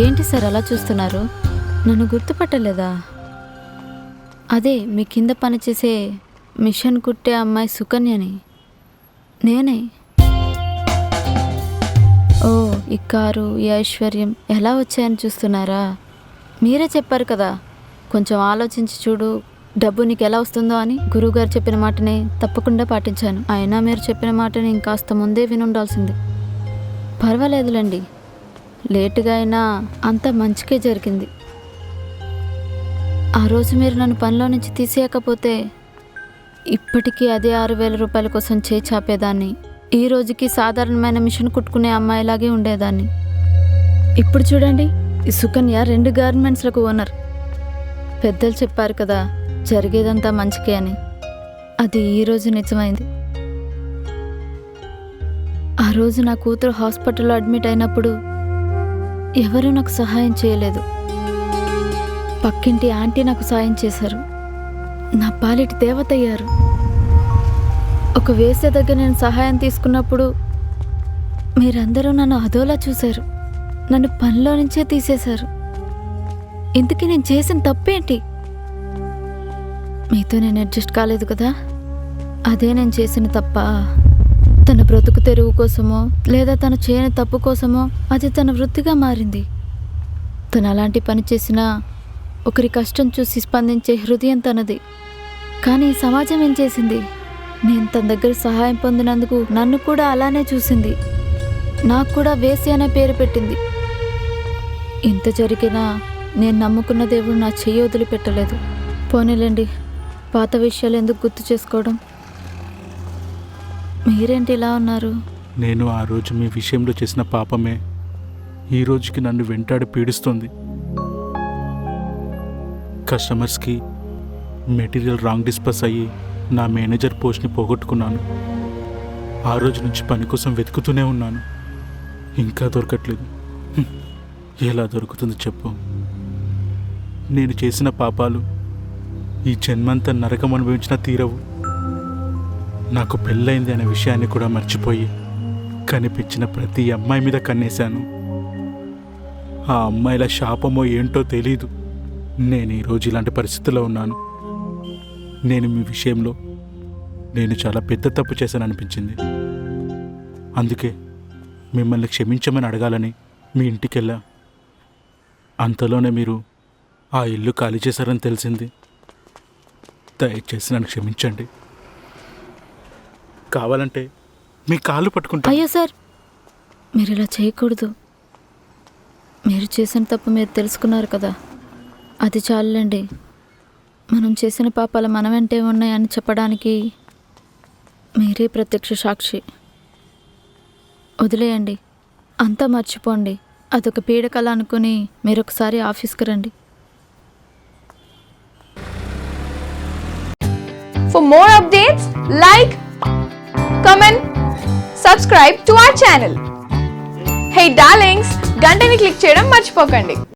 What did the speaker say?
ఏంటి సార్ అలా చూస్తున్నారు? నన్ను గుర్తుపట్టలేదా? అదే మీ కింద పనిచేసే మిషన్ కుట్టే అమ్మాయి సుకన్యని. నేనే. ఓ, ఈ కారు, ఈ ఐశ్వర్యం ఎలా వచ్చాయని చూస్తున్నారా? మీరే చెప్పారు కదా, కొంచెం ఆలోచించి చూడు, డబ్బు నీకు ఎలా వస్తుందో అని. గురువుగారు చెప్పిన మాటని తప్పకుండా పాటించాను. అయినా మీరు చెప్పిన మాటని ఇంకాస్త ముందే వినుండాల్సింది. పర్వాలేదులేండి, లేటుగా అయినా అంతా మంచికే జరిగింది. ఆ రోజు మీరు నన్ను పనిలో నుంచి తీసేయకపోతే ఇప్పటికీ అదే 6,000 రూపాయల కోసం చేయి చాపేదాన్ని. ఈ రోజుకి సాధారణమైన మిషన్ కుట్టుకునే అమ్మాయిలాగే ఉండేదాన్ని. ఇప్పుడు చూడండి, ఈ సుకన్య 2 గార్మెంట్స్లకు ఓనర్. పెద్దలు చెప్పారు కదా, జరిగేదంతా మంచికే అని. అది ఈరోజు నిజమైంది. ఆ రోజు నా కూతురు హాస్పిటల్లో అడ్మిట్ అయినప్పుడు ఎవరూ నాకు సహాయం చేయలేదు. పక్కింటి ఆంటీ నాకు సాయం చేశారు. నా పాలిటి దేవత అయ్యారు. ఒక వేసే దగ్గర నేను సహాయం తీసుకున్నప్పుడు మీరందరూ నన్ను అదోలా చూశారు. నన్ను పనిలో నుంచే తీసేశారు. ఇంతకీ నేను చేసిన తప్పేంటి? మీతో నేను అడ్జస్ట్ కాలేదు కదా, అదే నేను చేసిన తప్ప. తన బ్రతుకు తెరువు కోసమో లేదా తను చేయని తప్పు కోసమో అది తన వృత్తిగా మారింది. తను అలాంటి పని చేసినా ఒకరి కష్టం చూసి స్పందించే హృదయం తనది. కానీ ఈ సమాజం ఏం చేసింది? నేను తన దగ్గర సహాయం పొందినందుకు నన్ను కూడా అలానే చూసింది. నాకు కూడా వేసి అనే పేరు పెట్టింది. ఇంత జరిగినా నేను నమ్ముకున్న దేవుడు నా చెయ్యి వదిలిపెట్టలేదు. పోనీలేండి, పాత విషయాలు ఎందుకు గుర్తు చేసుకోవడం. మీరేంటి ఇలా ఉన్నారు? నేను ఆ రోజు మీ విషయంలో చేసిన పాపమే ఈ రోజుకి నన్ను వెంటాడి పీడిస్తుంది. కస్టమర్స్కి మెటీరియల్ రాంగ్ డిస్పస్ అయ్యి నా మేనేజర్ పోస్ట్ని పోగొట్టుకున్నాను. ఆ రోజు నుంచి పని కోసం వెతుకుతూనే ఉన్నాను, ఇంకా దొరకట్లేదు. ఎలా దొరుకుతుంది చెప్పు? నేను చేసిన పాపాలు ఈ జన్మంతా నరకం అనుభవించిన తీరవు. నాకు పెళ్ళైంది అనే విషయాన్ని కూడా మర్చిపోయి కనిపించిన ప్రతి అమ్మాయి మీద కన్నేశాను. ఆ అమ్మాయిల శాపమో ఏంటో తెలీదు. నేను ఈరోజు ఇలాంటి పరిస్థితుల్లో ఉన్నాను. నేను మీ విషయంలో నేను చాలా పెద్ద తప్పు చేశాను అనిపించింది. అందుకే మిమ్మల్ని క్షమించమని అడగాలని మీ ఇంటికి వెళ్ళా. అంతలోనే మీరు ఆ ఇల్లు ఖాళీ చేశారని తెలిసింది. దయచేసి నన్ను క్షమించండి. కావాలంటే మీ కాళ్ళు పట్టుకుంటా. అయ్యో సార్, మీరు ఇలా చేయకూడదు. మీరు చేసిన తప్పు మీరు తెలుసుకున్నారు కదా, అది చాలండి. మనం చేసిన పాపాలు మన వెంటే ఉన్నాయని చెప్పడానికి మీరే ప్రత్యక్ష సాక్షి. వదిలేయండి, అంతా మర్చిపోండి. అదొక పీడకల అనుకుని మీరు ఒకసారి ఆఫీస్కి రండి. For more updates, like, comment, subscribe to our channel. Hey darlings, గంటని click చేయడం మర్చిపోకండి.